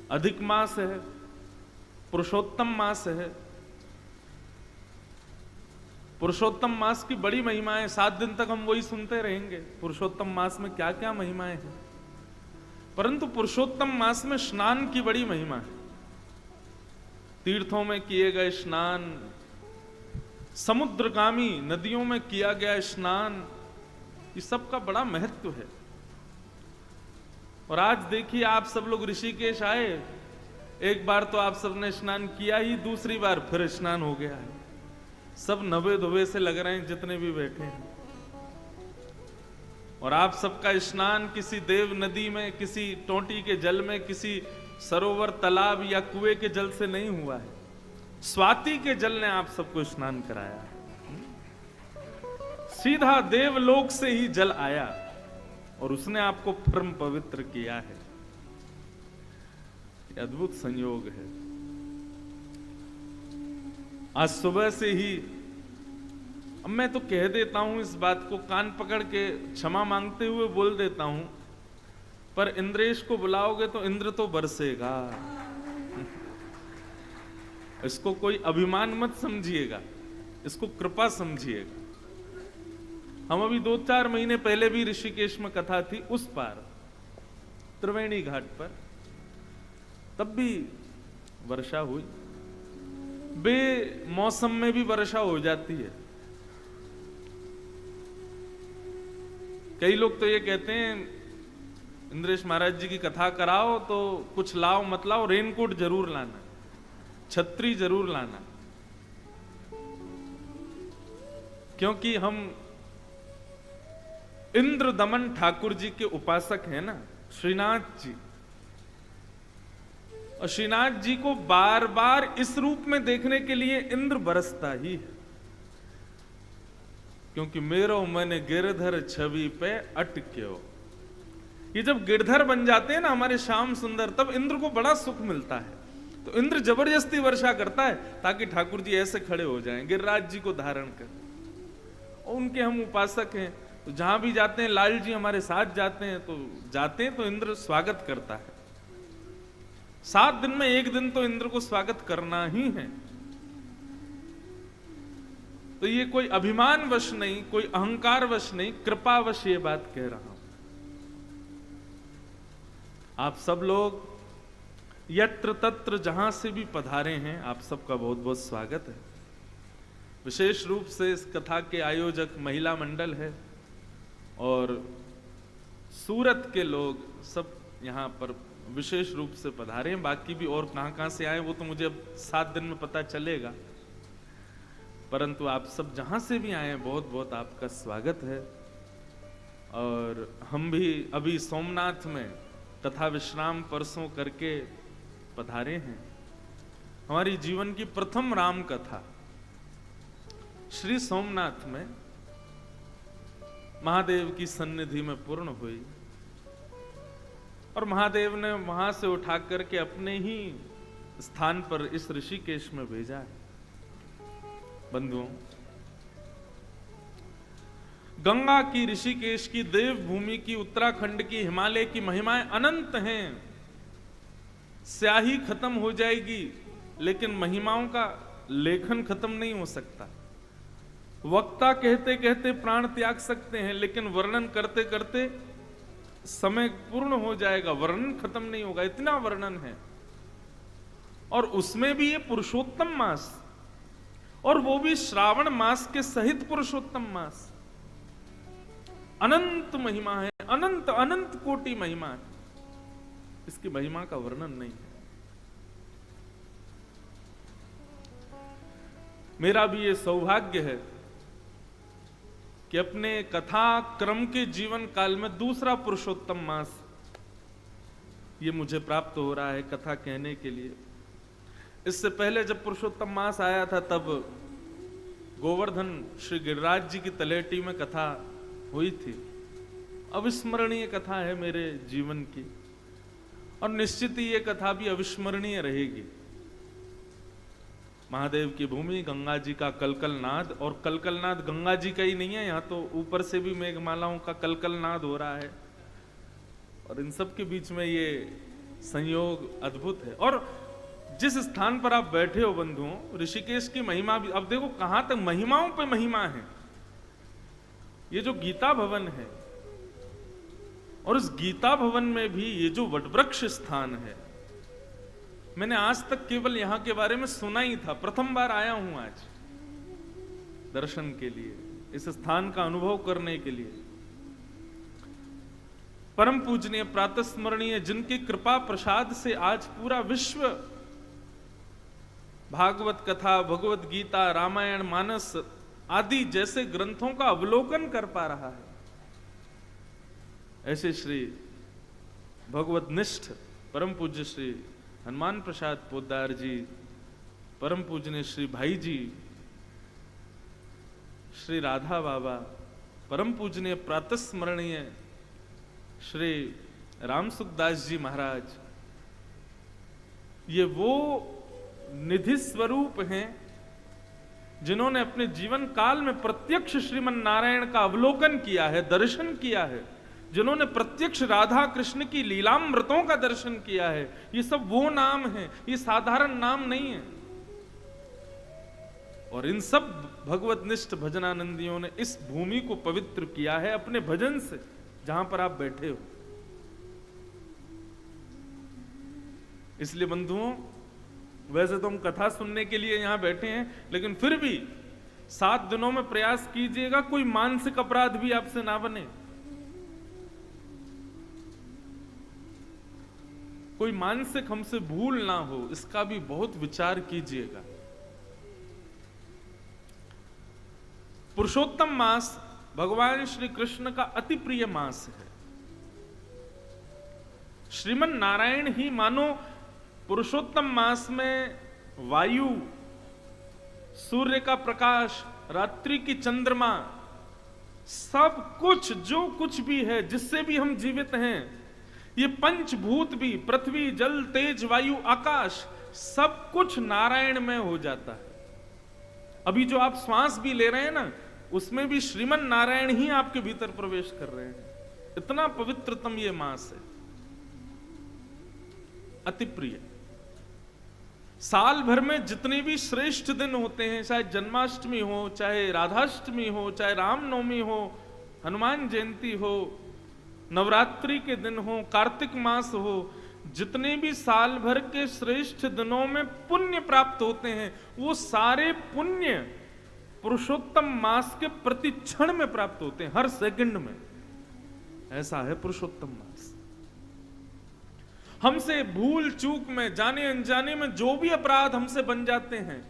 अधिक मास है, पुरुषोत्तम मास है। पुरुषोत्तम मास की बड़ी महिमा है, 7 दिन तक हम वही सुनते रहेंगे पुरुषोत्तम मास में क्या क्या महिमाएं हैं। परंतु पुरुषोत्तम मास में स्नान की बड़ी महिमा है। तीर्थों में किए गए स्नान, समुद्रगामी नदियों में किया गया स्नान, इस सब का बड़ा महत्व है। और आज देखिए, आप सब लोग ऋषिकेश आए, एक बार तो आप सबने स्नान किया ही, दूसरी बार फिर स्नान हो गया है। सब नवे धोवे से लग रहे हैं जितने भी बैठे हैं। और आप सबका स्नान किसी देव नदी में, किसी टोंटी के जल में, किसी सरोवर, तालाब या कुएं के जल से नहीं हुआ है। स्वाति के जल ने आप सबको स्नान कराया है। सीधा देवलोक से ही जल आया और उसने आपको परम पवित्र किया है। ये अद्भुत संयोग है। आज सुबह से ही, अब मैं तो कह देता हूं इस बात को, कान पकड़ के क्षमा मांगते हुए बोल देता हूं, पर इंद्रेश को बुलाओगे तो इंद्र तो बरसेगा। इसको कोई अभिमान मत समझिएगा, इसको कृपा समझिएगा। हम अभी 2-4 महीने पहले भी ऋषिकेश में कथा थी, उस पार त्रिवेणी घाट पर, तब भी वर्षा हुई। बेमौसम में भी वर्षा हो जाती है। कई लोग तो ये कहते हैं, इंद्रेश महाराज जी की कथा कराओ तो कुछ लाओ मत लाओ, रेनकोट जरूर लाना, छतरी जरूर लाना, क्योंकि हम इंद्र दमन ठाकुर जी के उपासक हैं ना, श्रीनाथ जी। और श्रीनाथ जी को बार बार इस रूप में देखने के लिए इंद्र बरसता ही है, क्योंकि मेरो मन गिरधर छवि पे अटक्यो। ये जब गिरधर बन जाते हैं ना हमारे श्याम सुंदर, तब इंद्र को बड़ा सुख मिलता है। तो इंद्र जबरदस्ती वर्षा करता है ताकि ठाकुर जी ऐसे खड़े हो जाएं गिरिराज जी को धारण कर। और उनके हम उपासक हैं, तो जहां भी जाते हैं, लाल जी हमारे साथ जाते हैं तो इंद्र स्वागत करता है। 7 दिन में 1 दिन तो इंद्र को स्वागत करना ही है। तो ये कोई अभिमान वश नहीं, कोई अहंकार वश नहीं, कृपावश ये बात कह रहा हूं। आप सब लोग यत्र तत्र जहां से भी पधारे हैं, आप सबका बहुत बहुत स्वागत है। विशेष रूप से इस कथा के आयोजक महिला मंडल है और सूरत के लोग सब यहाँ पर विशेष रूप से पधारे हैं। बाकी भी और कहां से आए वो तो मुझे अब 7 दिन में पता चलेगा, परंतु आप सब जहां से भी आए बहुत बहुत आपका स्वागत है। और हम भी अभी सोमनाथ में कथा विश्राम परसों करके पधारे हैं। हमारी जीवन की प्रथम राम कथा श्री सोमनाथ में महादेव की सन्निधि में पूर्ण हुई और महादेव ने वहां से उठा करके अपने ही स्थान पर इस ऋषिकेश में भेजा है। बंधुओं, गंगा की, ऋषिकेश की, देवभूमि की, उत्तराखंड की, हिमालय की महिमाएं अनंत हैं। स्याही खत्म हो जाएगी लेकिन महिमाओं का लेखन खत्म नहीं हो सकता। वक्ता कहते कहते प्राण त्याग सकते हैं, लेकिन वर्णन करते करते समय पूर्ण हो जाएगा, वर्णन खत्म नहीं होगा, इतना वर्णन है। और उसमें भी ये पुरुषोत्तम मास, और वो भी श्रावण मास के सहित पुरुषोत्तम मास। अनंत महिमा है, अनंत अनंत कोटि महिमा है। इसकी महिमा का वर्णन नहीं है। मेरा भी ये सौभाग्य है कि अपने कथा क्रम के जीवन काल में दूसरा पुरुषोत्तम मास ये मुझे प्राप्त हो रहा है कथा कहने के लिए। इससे पहले जब पुरुषोत्तम मास आया था तब गोवर्धन श्री गिरिराज जी की तलेटी में कथा हुई थी। अविस्मरणीय कथा है मेरे जीवन की, और निश्चित ही ये कथा भी अविस्मरणीय रहेगी। महादेव की भूमि, गंगा जी का कलकल नाद, और कलकल नाद गंगा जी का ही नहीं है, यहाँ तो ऊपर से भी मेघमालाओं का कलकल नाद हो रहा है। और इन सब के बीच में ये संयोग अद्भुत है। और जिस स्थान पर आप बैठे हो बंधुओं, ऋषिकेश की महिमा भी, अब देखो कहां तक महिमाओं पे महिमा है। ये जो गीता भवन है, और उस गीता भवन में भी ये जो वटवृक्ष स्थान है, मैंने आज तक केवल यहां के बारे में सुना ही था, प्रथम बार आया हूं आज दर्शन के लिए, इस स्थान का अनुभव करने के लिए। परम पूजनीय प्रातस्मरणीय, जिनकी कृपा प्रसाद से आज पूरा विश्व भागवत कथा, भगवत गीता, रामायण, मानस आदि जैसे ग्रंथों का अवलोकन कर पा रहा है, ऐसे श्री भगवत निष्ठ परम पूज्य श्री हनुमान प्रसाद पोद्दार जी, परम पूजनीय श्री भाई जी, श्री राधा बाबा, परम पूजनीय प्रातस्मरणीय श्री राम सुखदास जी महाराज, ये वो निधि स्वरूप हैं जिन्होंने अपने जीवन काल में प्रत्यक्ष श्रीमन नारायण का अवलोकन किया है, दर्शन किया है, जिन्होंने प्रत्यक्ष राधा कृष्ण की लीलामृतों का दर्शन किया है। ये सब वो नाम है, ये साधारण नाम नहीं है। और इन सब भगवतनिष्ठ भजनानंदियों ने इस भूमि को पवित्र किया है अपने भजन से, जहां पर आप बैठे हो। इसलिए बंधुओं, वैसे तो हम कथा सुनने के लिए यहां बैठे हैं, लेकिन फिर भी 7 दिनों में प्रयास कीजिएगा कोई मानसिक अपराध भी आपसे ना बने, कोई मानसिक हमसे भूल ना हो, इसका भी बहुत विचार कीजिएगा। पुरुषोत्तम मास भगवान श्री कृष्ण का अति प्रिय मास है। श्रीमन नारायण ही मानो पुरुषोत्तम मास में वायु, सूर्य का प्रकाश, रात्रि की चंद्रमा, सब कुछ जो कुछ भी है जिससे भी हम जीवित हैं, ये पंचभूत भी, पृथ्वी, जल, तेज, वायु, आकाश, सब कुछ नारायण में हो जाता है। अभी जो आप श्वास भी ले रहे हैं ना, उसमें भी श्रीमन नारायण ही आपके भीतर प्रवेश कर रहे हैं। इतना पवित्रतम ये मास है, अति प्रिय। साल भर में जितने भी श्रेष्ठ दिन होते हैं, चाहे जन्माष्टमी हो, चाहे राधाष्टमी हो, चाहे रामनवमी हो, हनुमान जयंती हो, नवरात्रि के दिन हो, कार्तिक मास हो, जितने भी साल भर के श्रेष्ठ दिनों में पुण्य प्राप्त होते हैं, वो सारे पुण्य पुरुषोत्तम मास के प्रति क्षण में प्राप्त होते हैं, हर सेकंड में। ऐसा है पुरुषोत्तम मास। हमसे भूल चूक में, जाने अनजाने में जो भी अपराध हमसे बन जाते हैं,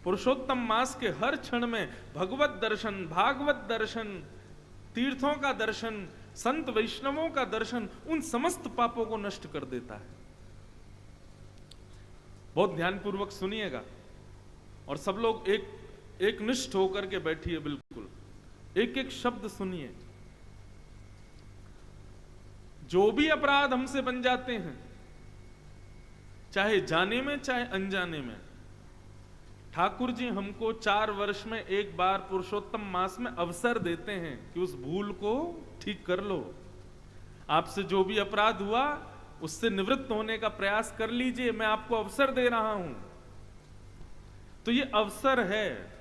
पुरुषोत्तम मास के हर क्षण में भगवत दर्शन, भागवत दर्शन, तीर्थों का दर्शन, संत वैष्णवों का दर्शन उन समस्त पापों को नष्ट कर देता है। बहुत ध्यानपूर्वक सुनिएगा और सब लोग एक निष्ठ होकर के बैठिए, बिल्कुल एक एक शब्द सुनिए। जो भी अपराध हमसे बन जाते हैं, चाहे जाने में चाहे अनजाने में, ठाकुर जी हमको 4 वर्ष में एक बार पुरुषोत्तम मास में अवसर देते हैं कि उस भूल को ठीक कर लो। आपसे जो भी अपराध हुआ उससे निवृत्त होने का प्रयास कर लीजिए, मैं आपको अवसर दे रहा हूं। तो ये अवसर है,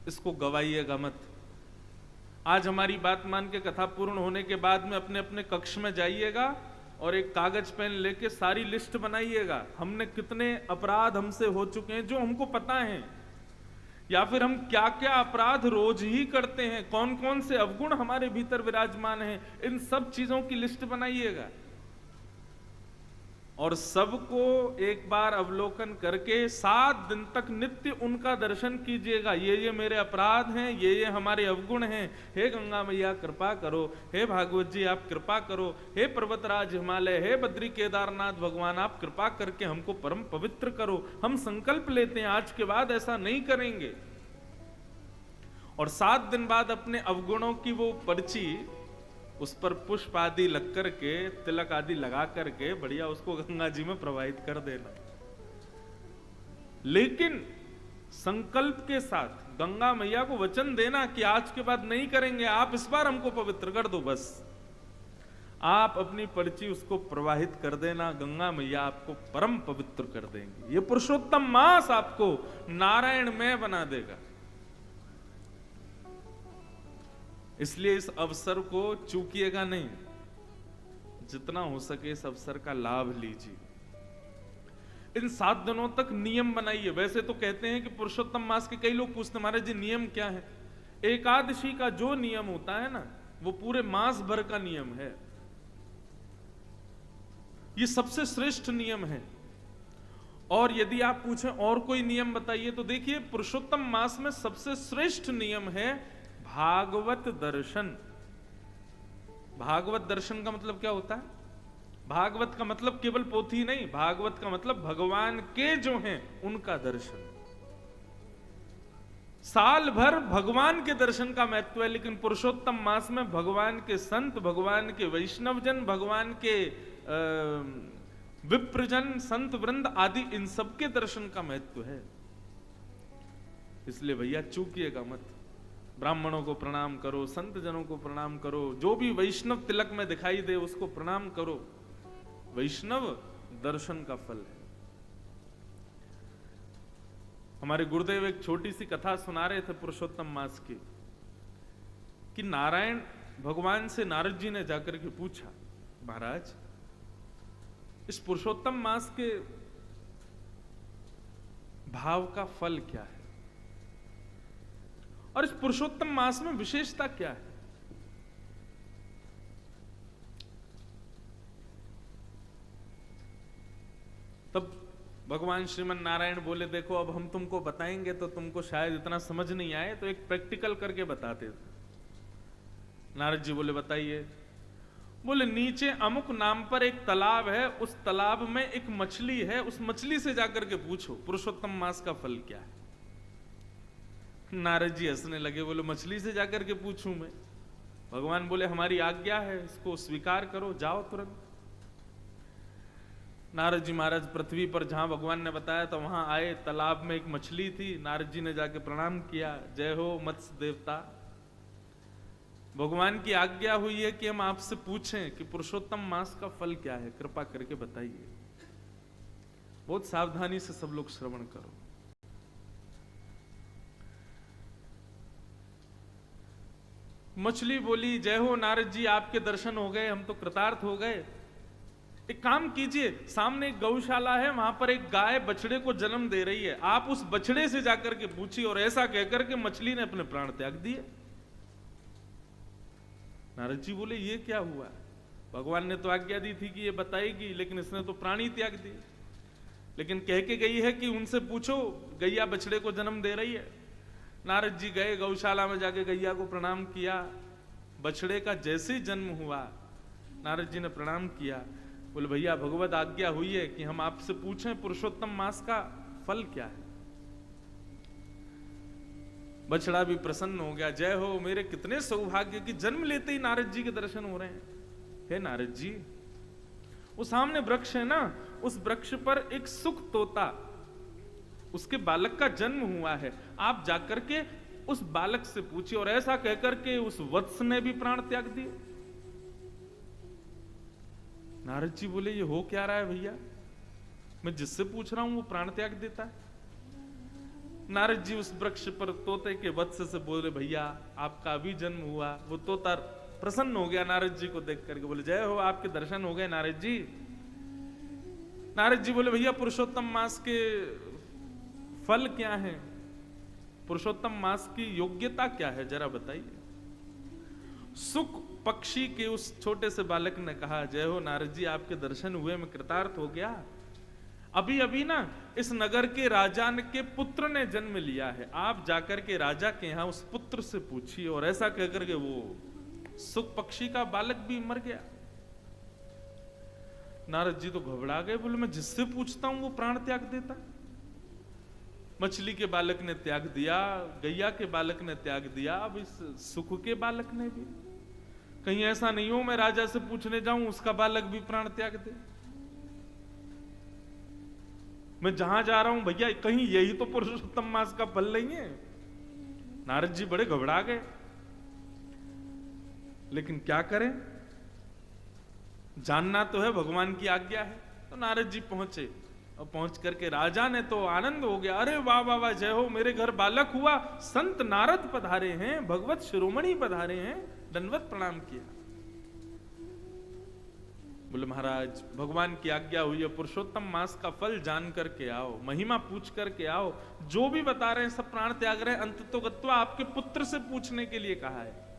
इसको गवाइएगा मत। आज हमारी बात मान के कथा पूर्ण होने के बाद में अपने अपने कक्ष में जाइएगा और एक कागज पेन लेके सारी लिस्ट बनाइएगा, हमने कितने अपराध हमसे हो चुके हैं जो हमको पता है, या फिर हम क्या क्या अपराध रोज ही करते हैं, कौन कौन से अवगुण हमारे भीतर विराजमान हैं, इन सब चीजों की लिस्ट बनाइएगा और सबको एक बार अवलोकन करके 7 दिन तक नित्य उनका दर्शन कीजिएगा। ये मेरे अपराध हैं, ये हमारे अवगुण हैं, हे गंगा मैया कृपा करो, हे भागवत जी आप कृपा करो, हे पर्वतराज हिमालय, हे बद्री केदारनाथ भगवान आप कृपा करके हमको परम पवित्र करो। हम संकल्प लेते हैं आज के बाद ऐसा नहीं करेंगे। और 7 दिन बाद अपने अवगुणों की वो पर्ची, उस पर पुष्प आदि लग करके, तिलक आदि लगा करके बढ़िया उसको गंगा जी में प्रवाहित कर देना। लेकिन संकल्प के साथ गंगा मैया को वचन देना कि आज के बाद नहीं करेंगे, आप इस बार हमको पवित्र कर दो। बस आप अपनी पर्ची उसको प्रवाहित कर देना, गंगा मैया आपको परम पवित्र कर देंगी। ये पुरुषोत्तम मास आपको नारायणमय बना देगा। इसलिए इस अवसर को चूकिएगा नहीं, जितना हो सके इस अवसर का लाभ लीजिए। इन 7 दिनों तक नियम बनाइए। वैसे तो कहते हैं कि पुरुषोत्तम मास के, कई लोग पूछते महाराज जी नियम क्या है? एकादशी का जो नियम होता है ना, वो पूरे मास भर का नियम है। ये सबसे श्रेष्ठ नियम है। और यदि आप पूछें और कोई नियम बताइए, तो देखिए पुरुषोत्तम मास में सबसे श्रेष्ठ नियम है भागवत दर्शन। भागवत दर्शन का मतलब क्या होता है? भागवत का मतलब केवल पोथी नहीं, भागवत का मतलब भगवान के जो हैं उनका दर्शन। साल भर भगवान के दर्शन का महत्व है, लेकिन पुरुषोत्तम मास में भगवान के संत, भगवान के वैष्णवजन, भगवान के विप्रजन, संत वृंद आदि, इन सबके दर्शन का महत्व है। इसलिए भैया चूकिएगा मत। ब्राह्मणों को प्रणाम करो, संत जनों को प्रणाम करो, जो भी वैष्णव तिलक में दिखाई दे उसको प्रणाम करो। वैष्णव दर्शन का फल है। हमारे गुरुदेव एक छोटी सी कथा सुना रहे थे पुरुषोत्तम मास की, कि नारायण भगवान से नारद जी ने जाकर के पूछा, महाराज इस पुरुषोत्तम मास के भाव का फल क्या है, और इस पुरुषोत्तम मास में विशेषता क्या है? तब भगवान श्रीमन नारायण बोले, देखो अब हम तुमको बताएंगे तो तुमको शायद इतना समझ नहीं आए, तो एक प्रैक्टिकल करके बताते थे। नारद जी बोले बताइए। बोले नीचे अमुक नाम पर एक तालाब है, उस तालाब में एक मछली है, उस मछली से जाकर के पूछो पुरुषोत्तम मास का फल क्या है। नारद जी हंसने लगे, बोले मछली से जाकर के पूछूं मैं? भगवान बोले हमारी आज्ञा है, इसको स्वीकार करो, जाओ तुरंत। नारद जी महाराज पृथ्वी पर जहां भगवान ने बताया था वहां आए, तालाब में एक मछली थी। नारद जी ने जाके प्रणाम किया, जय हो मत्स्य देवता, भगवान की आज्ञा हुई है कि हम आपसे पूछें कि पुरुषोत्तम मास का फल क्या है, कृपा करके बताइए। बहुत सावधानी से सब लोग श्रवण करो। मछली बोली, जय हो नारद जी, आपके दर्शन हो गए, हम तो कृतार्थ हो गए। एक काम कीजिए, सामने एक गौशाला है, वहां पर एक गाय बछड़े को जन्म दे रही है, आप उस बछड़े से जाकर के पूछिए। और ऐसा कहकर के मछली ने अपने प्राण त्याग दिए। नारद जी बोले ये क्या हुआ? भगवान ने तो आज्ञा दी थी कि ये बताएगी, लेकिन इसने तो प्राणी त्याग दिए। लेकिन कह के गई है कि उनसे पूछो, गैया बछड़े को जन्म दे रही है। नारद जी गए गौशाला में, जाके गैया को प्रणाम किया। बछड़े का जैसे ही जन्म हुआ, नारद जी ने प्रणाम किया, बोले भैया भगवत आज्ञा हुई है कि हम आपसे पूछें पुरुषोत्तम मास का फल क्या है। बछड़ा भी प्रसन्न हो गया, जय हो, मेरे कितने सौभाग्य कि जन्म लेते ही नारद जी के दर्शन हो रहे हैं। हे नारद जी, वो सामने वृक्ष है ना, उस वृक्ष पर एक सुख तोता, उसके बालक का जन्म हुआ है, आप जाकर के उस बालक से पूछिए। और ऐसा कहकर के उस वत्स ने भी प्राण त्याग दिए। नारद जी बोले ये हो क्या रहा है भैया, मैं जिससे पूछ रहा हूं वो प्राण त्याग देता है। नारद जी उस वृक्ष पर तोते के वत्स से बोले, भैया आपका अभी जन्म हुआ। वो तोता प्रसन्न हो गया नारद जी को देख करके, बोले जय हो, आपके दर्शन हो गए नारद जी। नारद जी बोले भैया पुरुषोत्तम मास के फल क्या है, पुरुषोत्तम मास की योग्यता क्या है, जरा बताइए। सुख पक्षी के उस छोटे से बालक ने कहा, जय हो नारद जी, आपके दर्शन हुए, मैं कृतार्थ हो गया। अभी अभी ना इस नगर के राजा के पुत्र ने जन्म लिया है, आप जाकर के राजा के यहां उस पुत्र से पूछिए। और ऐसा कहकर के वो सुख पक्षी का बालक भी मर गया। नारद जी तो घबरा गए, बोले मैं जिससे पूछता हूं वो प्राण त्याग देता। मछली के बालक ने त्याग दिया, गैया के बालक ने त्याग दिया, अब इस सुख के बालक ने भी। कहीं ऐसा नहीं हो मैं राजा से पूछने जाऊं उसका बालक भी प्राण त्याग दे। मैं जहां जा रहा हूं भैया, कहीं यही तो पुरुषोत्तम मास का फल नहीं है। नारद जी बड़े घबरा गए, लेकिन क्या करें, जानना तो है, भगवान की आज्ञा है। तो नारद जी पहुंचे और पहुंच करके राजा ने तो आनंद हो गया, अरे वाह वाह वाह, जय हो, मेरे घर बालक हुआ, संत नारद पधारे हैं, भगवत शिरोमणि पधारे हैं, दंडवत प्रणाम किया। बोले महाराज भगवान की आज्ञा हुई है, पुरुषोत्तम मास का फल जान करके आओ, महिमा पूछ करके आओ, जो भी बता रहे हैं सब प्राण त्याग रहे हैं, अंततोगत्वा आपके पुत्र से पूछने के लिए कहा है।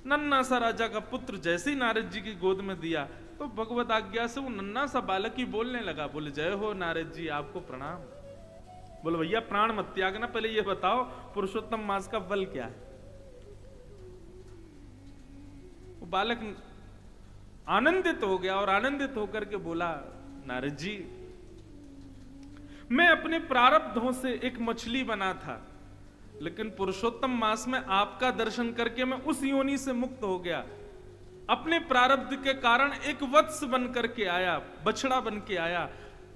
नन्ना सा राजा का पुत्र जैसे ही नारद जी की गोद में दिया तो भगवत आज्ञा से वो नन्ना सा बालक ही बोलने लगा। बोले जय हो नारद जी, आपको प्रणाम। बोले भैया प्राण मत त्यागना, पहले ये बताओ पुरुषोत्तम मास का फल क्या है। वो बालक आनंदित हो गया और आनंदित होकर के बोला, नारद जी मैं अपने प्रारब्धों से एक मछली बना था, लेकिन पुरुषोत्तम मास में आपका दर्शन करके मैं उस योनि से मुक्त हो गया। अपने प्रारब्ध के कारण एक वत्स बन करके आया, बछड़ा बन के आया।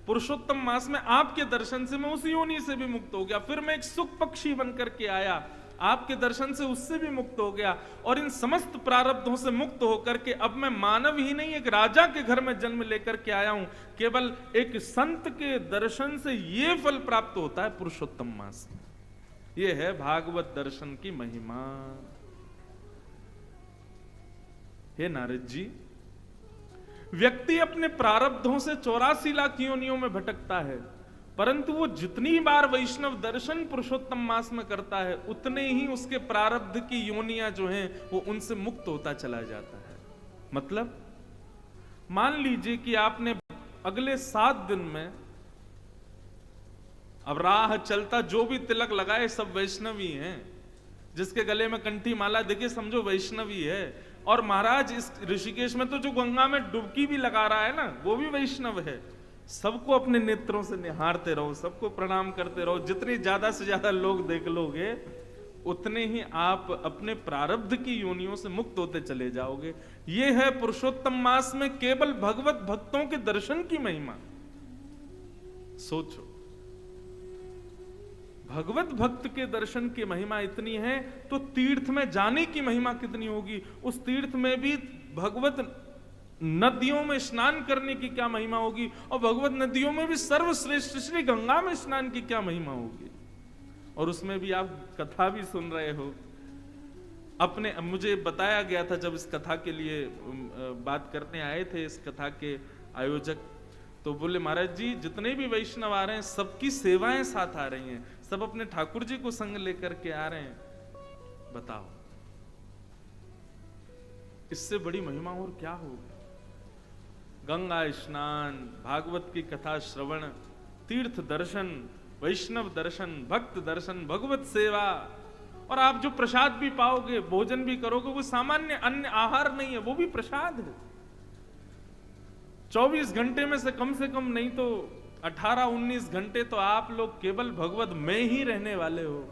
पुरुषोत्तम मास में आपके दर्शन से मैं उस योनि से भी मुक्त हो गया। फिर मैं एक सुख पक्षी बन करके आया, आपके दर्शन से उससे भी मुक्त हो गया। और इन समस्त प्रारब्धों से मुक्त होकर के अब मैं मानव ही नहीं, एक राजा के घर में जन्म लेकर के आया हूं। केवल एक संत के दर्शन से ये फल प्राप्त होता है पुरुषोत्तम मास में। ये है भागवत दर्शन की महिमा। हे नारद जी, व्यक्ति अपने प्रारब्धों से 84 लाख योनियों में भटकता है, परंतु वो जितनी बार वैष्णव दर्शन पुरुषोत्तम मास में करता है उतने ही उसके प्रारब्ध की योनियां जो हैं वो उनसे मुक्त होता चला जाता है। मतलब मान लीजिए कि आपने अगले 7 दिन में, अब राह चलता जो भी तिलक लगाए सब वैष्णवी हैं, जिसके गले में कंठी माला दिखे समझो वैष्णवी है। और महाराज इस ऋषिकेश में तो जो गंगा में डुबकी भी लगा रहा है ना वो भी वैष्णव है। सबको अपने नेत्रों से निहारते रहो, सबको प्रणाम करते रहो। जितने ज्यादा से ज्यादा लोग देख लोगे उतने ही आप अपने प्रारब्ध की योनियों से मुक्त होते चले जाओगे। ये है पुरुषोत्तम मास में केवल भगवत भक्तों के दर्शन की महिमा। सोचो, भगवत भक्त के दर्शन की महिमा इतनी है तो तीर्थ में जाने की महिमा कितनी होगी। उस तीर्थ में भी भगवत नदियों में स्नान करने की क्या महिमा होगी, और भगवत नदियों में भी सर्वश्रेष्ठ श्री गंगा में स्नान की क्या महिमा होगी। और उसमें भी आप कथा भी सुन रहे हो। अपने मुझे बताया गया था जब इस कथा के लिए बात करने आए थे इस कथा के आयोजक, तो बोले महाराज जी जितने भी वैष्णव आ रहे हैं सबकी सेवाएं साथ आ रही हैं, सब अपने ठाकुर जी को संग लेकर के आ रहे हैं। बताओ इससे बड़ी महिमा और क्या होगी। गंगा स्नान, भागवत की कथा श्रवण, तीर्थ दर्शन, वैष्णव दर्शन, भक्त दर्शन, भगवत सेवा, और आप जो प्रसाद भी पाओगे, भोजन भी करोगे, वो सामान्य अन्य आहार नहीं है, वो भी प्रसाद है। 24 घंटे में से कम नहीं तो 18-19 घंटे तो आप लोग केवल भगवत में ही रहने वाले हो।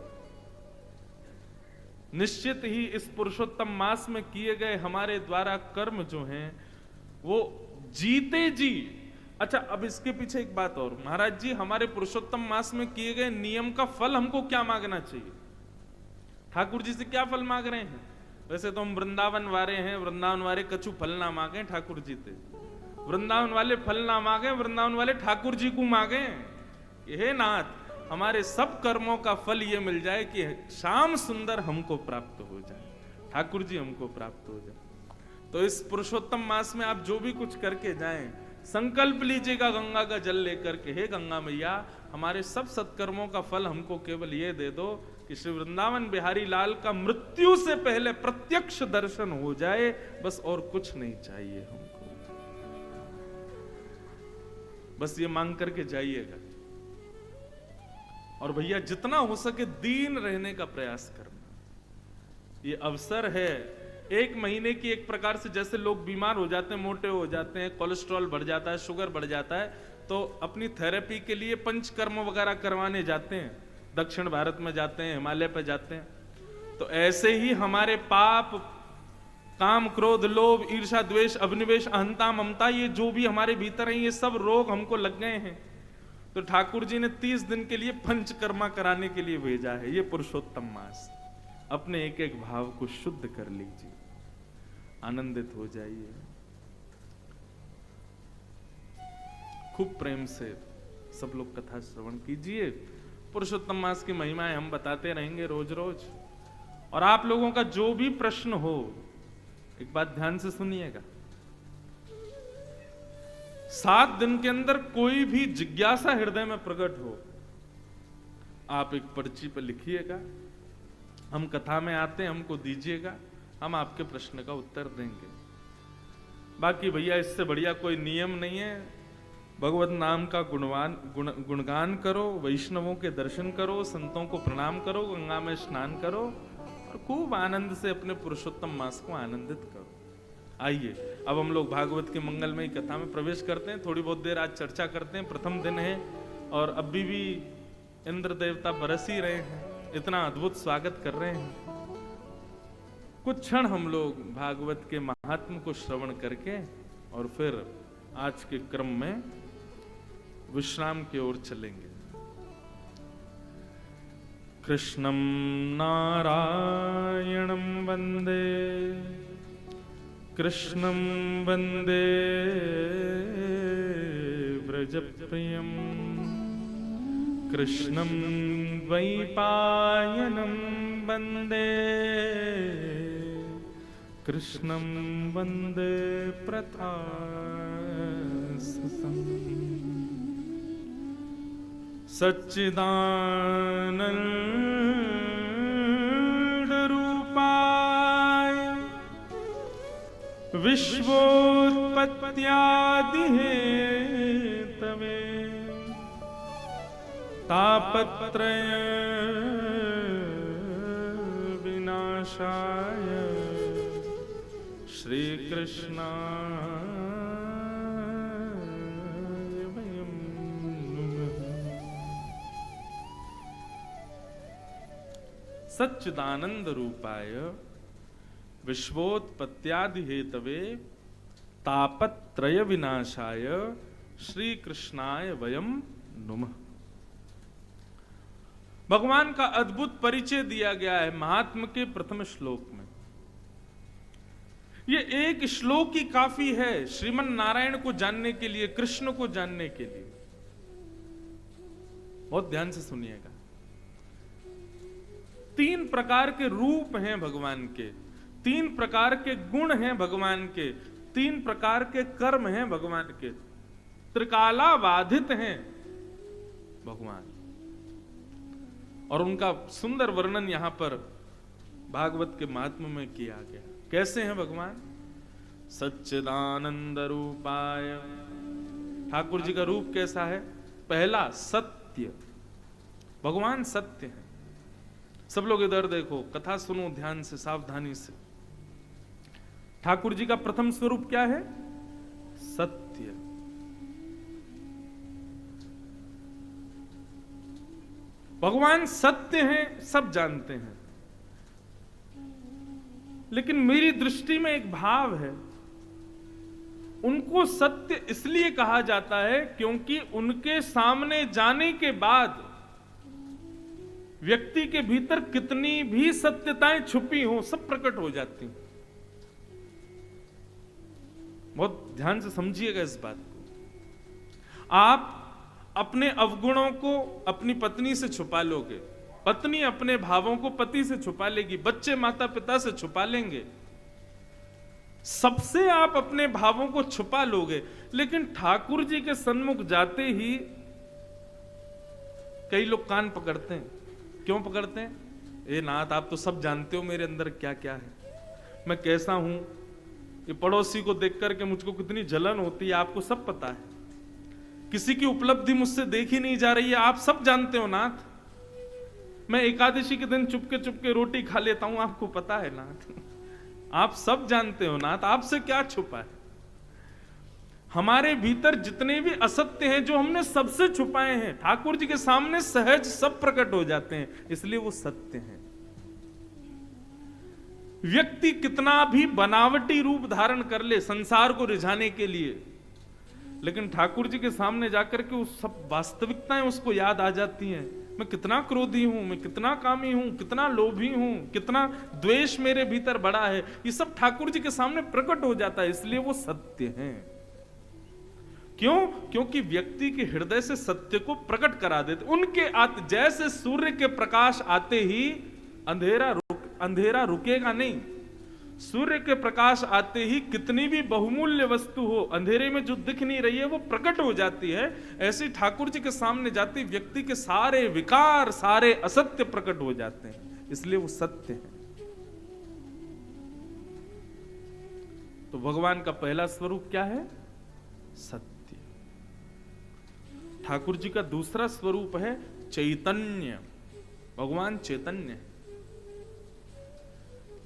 निश्चित ही इस पुरुषोत्तम मास में किए गए हमारे द्वारा कर्म जो हैं वो जीते जी। अच्छा, अब इसके पीछे एक बात और, महाराज जी हमारे पुरुषोत्तम मास में किए गए नियम का फल हमको क्या मांगना चाहिए? ठाकुर जी से क्या फल मांग रहे हैं? वैसे तो हम वृंदावन वाले हैं, वृंदावन वाले कछु फल ना मांगे ठाकुर जी से, वृंदावन वाले फल ना मांगे, वृंदावन वाले ठाकुर जी को मांगे। हे नाथ हमारे सब कर्मों का फल ये मिल जाए कि श्याम सुंदर हमको प्राप्त हो जाए, ठाकुर जी हमको प्राप्त हो जाए। तो इस पुरुषोत्तम मास में आप जो भी कुछ करके जाएं, संकल्प लीजिएगा गंगा का जल लेकर के, हे गंगा मैया हमारे सब सत्कर्मों का फल हमको केवल ये दे दो कि श्री वृंदावन बिहारी लाल का मृत्यु से पहले प्रत्यक्ष दर्शन हो जाए, बस और कुछ नहीं चाहिए हमको। बस ये मांग करके जाइएगा। और भैया जितना हो सके दीन रहने का प्रयास करना। ये अवसर है, 1 महीने की एक प्रकार से जैसे लोग बीमार हो जाते हैं, मोटे हो जाते हैं, कोलेस्ट्रॉल बढ़ जाता है, शुगर बढ़ जाता है, तो अपनी थेरेपी के लिए पंचकर्म वगैरह करवाने जाते हैं, दक्षिण भारत में जाते हैं, हिमालय पे जाते हैं। तो ऐसे ही हमारे पाप, काम, क्रोध, लोभ, ईर्ष्या, द्वेष, अभिनिवेश, अहंता, ममता, ये जो भी हमारे भीतर है ये सब रोग हमको लग गए हैं। तो ठाकुर जी ने 30 दिन के लिए पंचकर्मा कराने के लिए भेजा है। ये पुरुषोत्तम मास, अपने एक एक भाव को शुद्ध कर लीजिए, आनंदित हो जाइए। खूब प्रेम से सब लोग कथा श्रवण कीजिए। पुरुषोत्तम मास की महिमाएं हम बताते रहेंगे रोज रोज। और आप लोगों का जो भी प्रश्न हो, एक बात ध्यान से सुनिएगा, 7 दिन के अंदर कोई भी जिज्ञासा हृदय में प्रकट हो, आप एक पर्ची पर लिखिएगा, हम कथा में आते हैं, हमको दीजिएगा, हम आपके प्रश्न का उत्तर देंगे। बाकी भैया इससे बढ़िया कोई नियम नहीं है। भगवत नाम का गुणगान करो, वैष्णवों के दर्शन करो, संतों को प्रणाम करो, गंगा में स्नान करो और खूब आनंद से अपने पुरुषोत्तम मास को आनंदित करो। आइए अब हम लोग भागवत के मंगलमयी कथा में प्रवेश करते हैं। थोड़ी बहुत देर आज चर्चा करते हैं। प्रथम दिन है और अभी भी इंद्र देवता बरस ही रहे हैं, इतना अद्भुत स्वागत कर रहे हैं। कुछ क्षण हम लोग भागवत के महात्म को श्रवण करके और फिर आज के क्रम में विश्राम की ओर चलेंगे। कृष्णं नारायणं वंदे, कृष्णं वंदे व्रजप्रियं, कृष्णं द्वैपायनं वंदे, कृष्णं वंदे प्रथाससं। सच्चिदानंद रूपाय विश्वोत्पत्त्यादि हेतवे, तापत्रय विनाशाय श्री कृष्णाय वयं नमः। सच्चिदानंद रूपाय विश्वोत्पत्त्यादि हेतवे, तापत्रय विनाशाय श्री कृष्णाय वयं नमः। भगवान का अद्भुत परिचय दिया गया है महात्म के प्रथम श्लोक में। ये एक श्लोक ही काफी है श्रीमन नारायण को जानने के लिए, कृष्ण को जानने के लिए। बहुत ध्यान से सुनिएगा। 3 प्रकार के रूप हैं भगवान के, 3 प्रकार के गुण हैं भगवान के, 3 प्रकार के कर्म हैं भगवान के, त्रिकालाबाधित हैं भगवान। और उनका सुंदर वर्णन यहां पर भागवत के महात्म्य में किया गया। कैसे हैं भगवान? सच्चिदानंद रूपाय। ठाकुर जी का रूप कैसा है? पहला सत्य, भगवान सत्य है। सब लोग इधर देखो, कथा सुनो ध्यान से, सावधानी से। ठाकुर जी का प्रथम स्वरूप क्या है? सत्य। भगवान सत्य हैं, सब जानते हैं, लेकिन मेरी दृष्टि में एक भाव है। उनको सत्य इसलिए कहा जाता है क्योंकि उनके सामने जाने के बाद व्यक्ति के भीतर कितनी भी सत्यताएं छुपी हो, सब प्रकट हो जाती हैं। बहुत ध्यान से समझिएगा इस बात को। आप अपने अवगुणों को अपनी पत्नी से छुपा लोगे, पत्नी अपने भावों को पति से छुपा लेगी, बच्चे माता पिता से छुपा लेंगे, सबसे आप अपने भावों को छुपा लोगे। लेकिन ठाकुर जी के सन्मुख जाते ही कई लोग कान पकड़ते हैं। क्यों पकड़ते हैं? ए नाथ, आप तो सब जानते हो मेरे अंदर क्या क्या है, मैं कैसा हूं। ये पड़ोसी को देख करके मुझको कितनी जलन होती है, आपको सब पता है। किसी की उपलब्धि मुझसे देखी नहीं जा रही है, आप सब जानते हो नाथ। मैं एकादशी के दिन चुपके रोटी खा लेता हूं, आपको पता है नाथ। आप सब जानते हो नाथ, आपसे क्या छुपा है। हमारे भीतर जितने भी असत्य हैं जो हमने सबसे छुपाए हैं, ठाकुर जी के सामने सहज सब प्रकट हो जाते हैं, इसलिए वो सत्य हैं। व्यक्ति कितना भी बनावटी रूप धारण कर ले संसार को रिझाने के लिए, लेकिन ठाकुर जी के सामने जाकर के उस सब वास्तविकताएं उसको याद आ जाती हैं। मैं कितना क्रोधी हूं, मैं कितना कामी हूं, कितना लोभी हूं, कितना द्वेष मेरे भीतर बड़ा है, ये सब ठाकुर जी के सामने प्रकट हो जाता है, इसलिए वो सत्य हैं। क्यों? क्योंकि व्यक्ति के हृदय से सत्य को प्रकट करा देते। उनके जैसे सूर्य के प्रकाश आते ही अंधेरा रुकेगा नहीं। सूर्य के प्रकाश आते ही कितनी भी बहुमूल्य वस्तु हो, अंधेरे में जो दिख नहीं रही है वो प्रकट हो जाती है। ऐसे ठाकुर जी के सामने जाते व्यक्ति के सारे विकार, सारे असत्य प्रकट हो जाते हैं, इसलिए वो सत्य है। तो भगवान का पहला स्वरूप क्या है? सत्य। ठाकुर जी का दूसरा स्वरूप है चैतन्य। भगवान चैतन्य है।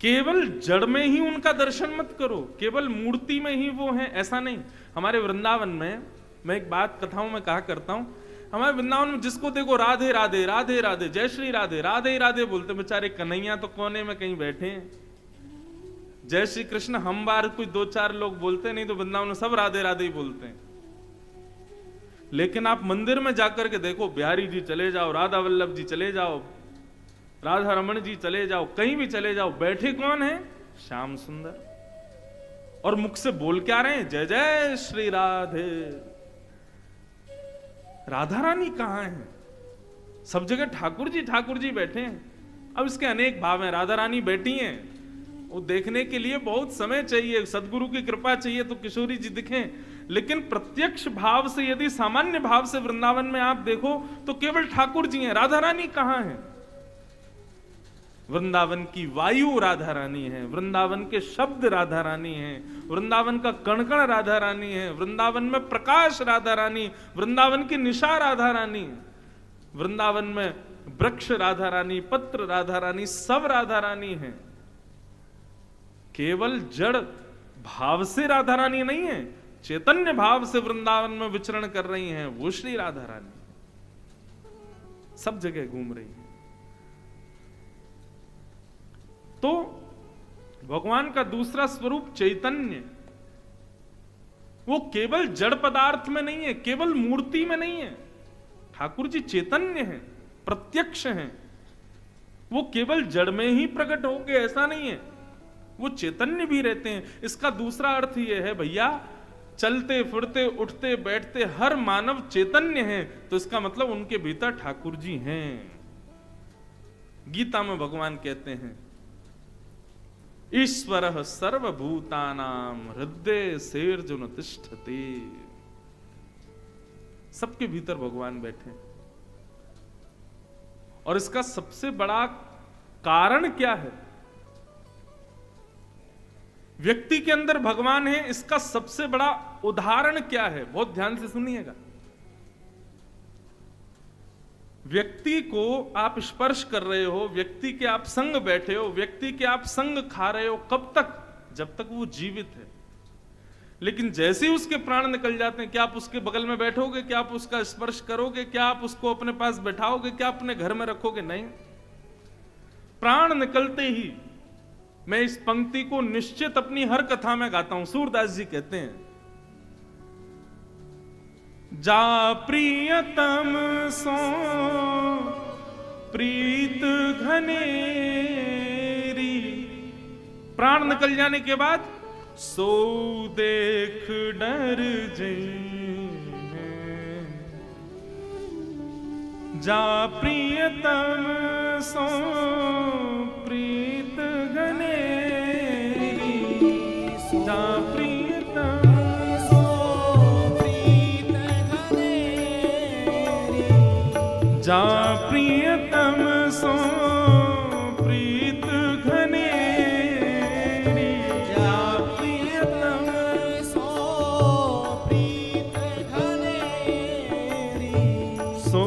केवल जड़ में ही उनका दर्शन मत करो, केवल मूर्ति में ही वो है, ऐसा नहीं। हमारे वृंदावन में, मैं एक बात कथाओं में कहा करता हूं, हमारे वृंदावन में जिसको देखो राधे राधे राधे राधे, जय श्री राधे राधे राधे बोलते, बेचारे कन्हैया तो कोने में कहीं बैठे हैं। जय श्री कृष्ण हम बार कोई 2-4 लोग बोलते, नहीं तो वृंदावन में सब राधे राधे ही बोलते हैं। लेकिन आप मंदिर में जाकर के देखो, बिहारी जी चले जाओ, राधा वल्लभ जी चले जाओ, राधा रमन जी चले जाओ, कहीं भी चले जाओ, बैठे कौन है? श्याम सुंदर। और मुख से बोल क्या रहे हैं? जय जय श्री राधे। राधा रानी कहां है? सब जगह ठाकुर जी बैठे हैं। अब इसके अनेक भाव हैं। राधा रानी बैठी हैं, वो देखने के लिए बहुत समय चाहिए, सदगुरु की कृपा चाहिए तो किशोरी जी दिखें। लेकिन प्रत्यक्ष भाव से, यदि सामान्य भाव से वृंदावन में आप देखो तो केवल ठाकुर जी हैं। राधा रानी कहां है? वृंदावन की वायु राधा रानी है, वृंदावन के शब्द राधा रानी है, वृंदावन का कण-कण राधा रानी है, वृंदावन में प्रकाश राधा रानी, वृंदावन की निशा राधा रानी, वृंदावन में वृक्ष राधा रानी, पत्र राधा रानी, सब राधा रानी है। केवल जड़ भाव से राधा रानी नहीं है, चैतन्य भाव से वृंदावन में विचरण कर रही हैं, वो श्री राधा रानी सब जगह घूम रही है। तो भगवान का दूसरा स्वरूप चैतन्य, वो केवल जड़ पदार्थ में नहीं है, केवल मूर्ति में नहीं है। ठाकुर जी चैतन्य हैं, प्रत्यक्ष हैं। वो केवल जड़ में ही प्रकट होंगे ऐसा नहीं है, वो चैतन्य भी रहते हैं। इसका दूसरा अर्थ यह है भैया, चलते फिरते उठते बैठते हर मानव चैतन्य है, तो इसका मतलब उनके भीतर ठाकुर जी हैं। गीता में भगवान कहते हैं, ईश्वरः सर्वभूतानां हृदय सेर्जुन तिष्ठति। सबके भीतर भगवान बैठे। और इसका सबसे बड़ा कारण क्या है? व्यक्ति के अंदर भगवान है, इसका सबसे बड़ा उदाहरण क्या है? बहुत ध्यान से सुनिएगा। व्यक्ति को आप स्पर्श कर रहे हो, व्यक्ति के आप संग बैठे हो, व्यक्ति के आप संग खा रहे हो, कब तक? जब तक वो जीवित है। लेकिन जैसे ही उसके प्राण निकल जाते हैं, क्या आप उसके बगल में बैठोगे? क्या आप उसका स्पर्श करोगे? क्या आप उसको अपने पास बैठाओगे? क्या अपने घर में रखोगे? नहीं। प्राण निकलते ही, मैं इस पंक्ति को निश्चित अपनी हर कथा में गाता हूं। सूरदास जी कहते हैं, जा प्रियतम सो प्रीत घनेरी। प्राण निकल जाने के बाद सो देख डर जई। जा प्रियतम सो प्रीत घनेरी। जा प्रियतम सो प्रीत घनेरी। जा प्रियतम सो प्रीत घनेरी। जा प्रियतम सो प्रीत घनेरी। सो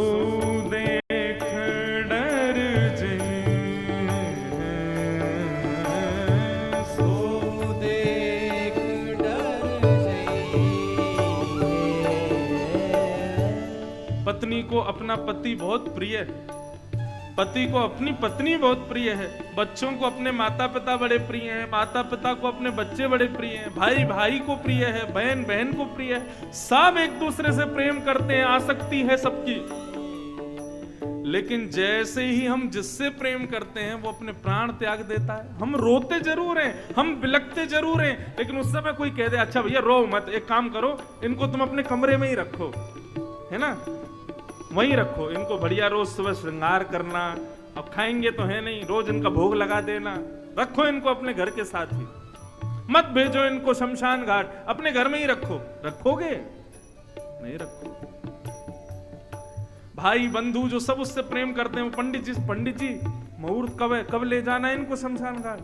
देख डर जई। सो देख डर जई। पत्नी को अपना पति बहुत प्रिय है, पति को अपनी पत्नी बहुत प्रिय है, बच्चों को अपने माता पिता बड़े प्रिय हैं, माता पिता को अपने बच्चे बड़े प्रिय हैं, भाई भाई को प्रिय है, बहन बहन को प्रिय है। सब एक दूसरे से प्रेम करते हैं, आसक्ति है सबकी। लेकिन जैसे ही हम जिससे प्रेम करते हैं वो अपने प्राण त्याग देता है। हम रोते जरूर हैं, हम बिलखते जरूर हैं, लेकिन उस समय कोई कह दे अच्छा भैया रो मत, एक काम करो इनको तुम अपने कमरे में ही रखो, है ना, वहीं रखो इनको, बढ़िया रोज सुबह श्रृंगार करना, अब खाएंगे तो है नहीं, रोज इनका भोग लगा देना, रखो इनको अपने घर के साथ ही, मत भेजो इनको शमशान घाट, अपने घर में ही रखो। रखोगे? नहीं रखोगे। भाई बंधु जो सब उससे प्रेम करते हैं, पंडित जी मुहूर्त कब है, कब ले जाना है इनको शमशान घाट?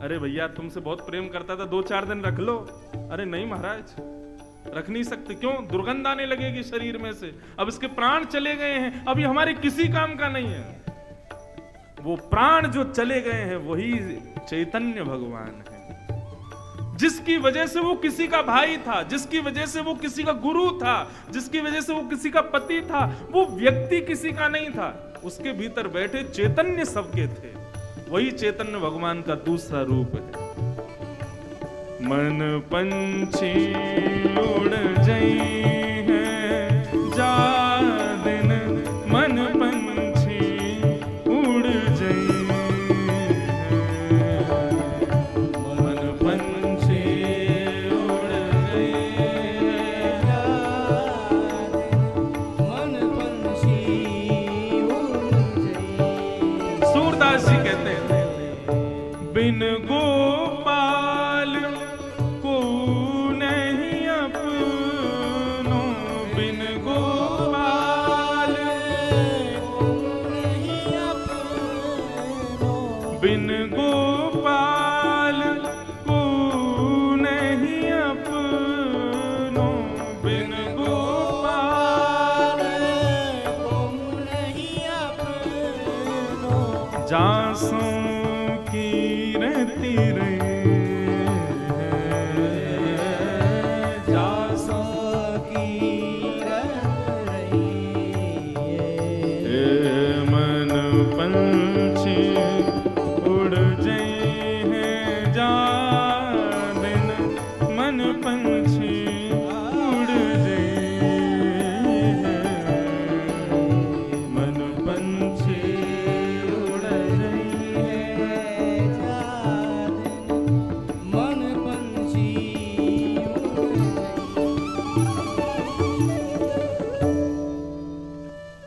अरे भैया तुमसे बहुत प्रेम करता था, 2-4 दिन रख लो। अरे नहीं महाराज, रख नहीं सकते। क्यों? दुर्गंध आने लगेगी शरीर में से, अब इसके प्राण चले गए हैं, अब ये हमारे किसी काम का नहीं है। वो प्राण जो चले गए हैं वही चैतन्य भगवान है, जिसकी वजह से वो किसी का भाई था, जिसकी वजह से वो किसी का गुरु था, जिसकी वजह से वो किसी का पति था। वो व्यक्ति किसी का नहीं था, उसके भीतर बैठे चैतन्य सबके थे। वही चैतन्य भगवान का दूसरा रूप है। मन पंछी उड़ जाई है जा दिन, मन पंछी उड़ जाई है, मन पंछी उड़ जाई है जा दिन, मन पंछी उड़ जाई। सूरदास जी कहते हैं बिन गोपाल को नहीं अपनो, बिन गोपाल को नहीं अपनो, बिन गोपाल को नहीं अपनो, बिन गोपाल को नहीं अपनो, जासों की रहती रहे, जासों की रह रही है, मन पंछी उड़ जाए हैं जा दिन, मन पंछी उड़ जाए हैं, मन पंछी उड़ जाए हैं जा दिन, मन पंछी उड़ जाए।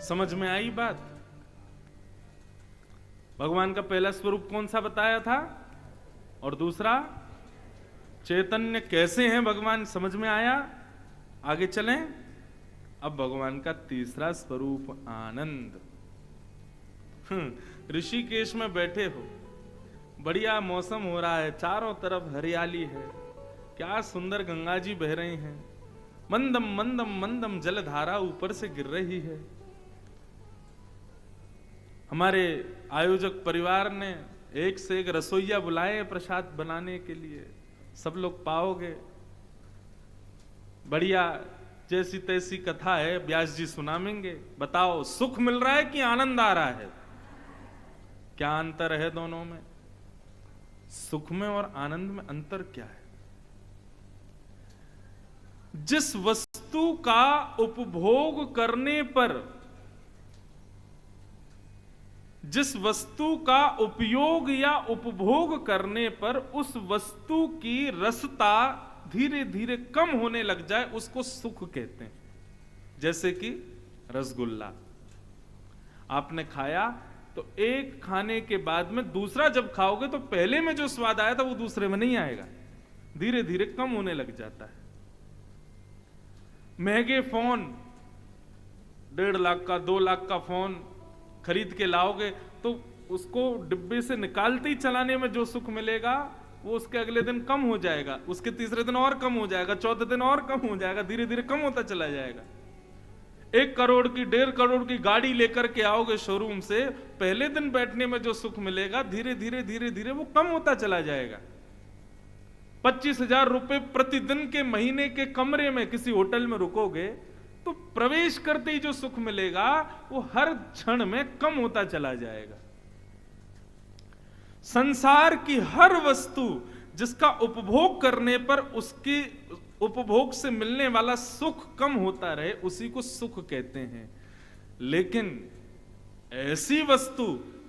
समझ में आई बात? भगवान का पहला स्वरूप कौन सा बताया था, और दूसरा चैतन्य कैसे हैं भगवान, समझ में आया? आगे चलें। अब भगवान का तीसरा स्वरूप आनंद। ऋषिकेश में बैठे हो, बढ़िया मौसम हो रहा है, चारों तरफ हरियाली है, क्या सुंदर गंगा जी बह रही हैं, मंदम मंदम मंदम जलधारा ऊपर से गिर रही है। हमारे आयोजक परिवार ने एक से एक रसोइया बुलाए प्रसाद बनाने के लिए, सब लोग पाओगे। बढ़िया जैसी तैसी कथा है, व्यास जी सुनाएंगे। बताओ सुख मिल रहा है कि आनंद आ रहा है? क्या अंतर है दोनों में? सुख में और आनंद में अंतर क्या है? जिस वस्तु का उपभोग करने पर, जिस वस्तु का उपयोग या उपभोग करने पर उस वस्तु की रसता धीरे धीरे कम होने लग जाए, उसको सुख कहते हैं। जैसे कि रसगुल्ला आपने खाया तो एक खाने के बाद में दूसरा जब खाओगे तो पहले में जो स्वाद आया था वो दूसरे में नहीं आएगा, धीरे धीरे कम होने लग जाता है। महंगे फोन, 1.5 लाख का 2 लाख का फोन खरीद के लाओगे तो उसको डिब्बे से निकालते ही चलाने में जो सुख मिलेगा वो उसके अगले दिन कम हो जाएगा, उसके तीसरे दिन और कम हो जाएगा, चौथे दिन और कम हो जाएगा, धीरे धीरे कम होता चला जाएगा। 1 करोड़ की 1.5 करोड़ की गाड़ी लेकर के आओगे शोरूम से, पहले दिन बैठने में जो सुख मिलेगा धीरे धीरे धीरे धीरे वो कम होता चला जाएगा। 25,000 रुपए प्रतिदिन के महीने के कमरे में किसी होटल में रुकोगे तो प्रवेश करते ही जो सुख मिलेगा वो हर क्षण में कम होता चला जाएगा। संसार की हर वस्तु जिसका उपभोग करने पर उसके उपभोग से मिलने वाला सुख कम होता रहे, उसी को सुख कहते हैं। लेकिन ऐसी वस्तु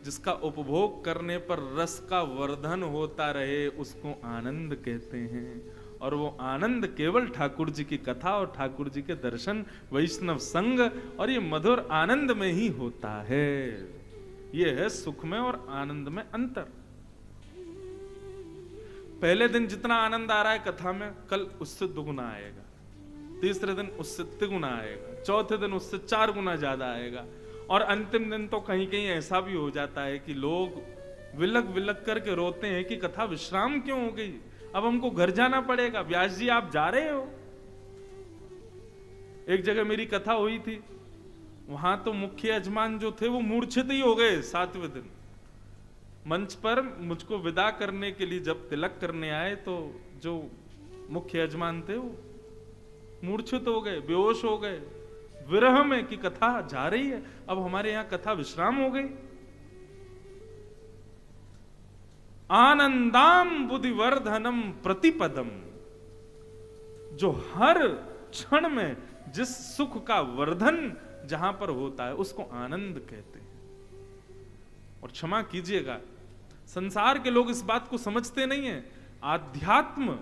जिसका उपभोग करने पर रस का वर्धन होता रहे उसको आनंद कहते हैं। और वो आनंद केवल ठाकुर जी की कथा और ठाकुर जी के दर्शन, वैष्णव संग और ये मधुर आनंद में ही होता है। ये है सुख में और आनंद में अंतर। पहले दिन जितना आनंद आ रहा है कथा में, कल उससे दुगुना आएगा, तीसरे दिन उससे तिगुना आएगा, चौथे दिन उससे 4 गुना ज्यादा आएगा, और अंतिम दिन तो कहीं कहीं ऐसा भी हो जाता है कि लोग विलक विलक करके रोते हैं कि कथा विश्राम क्यों हो गई, अब हमको घर जाना पड़ेगा। व्यास जी आप जा रहे हो। एक जगह मेरी कथा हुई थी, वहां तो मुख्य यजमान जो थे वो मूर्छित ही हो गए 7वें दिन। मंच पर मुझको विदा करने के लिए जब तिलक करने आए तो जो मुख्य यजमान थे वो मूर्छित हो गए, बेहोश हो गए, विरह में कि कथा जा रही है, अब हमारे यहां कथा विश्राम हो गई। आनंदाम बुद्धिवर्धनम प्रतिपदम, जो हर क्षण में जिस सुख का वर्धन जहां पर होता है उसको आनंद कहते हैं। और क्षमा कीजिएगा, संसार के लोग इस बात को समझते नहीं है। आध्यात्म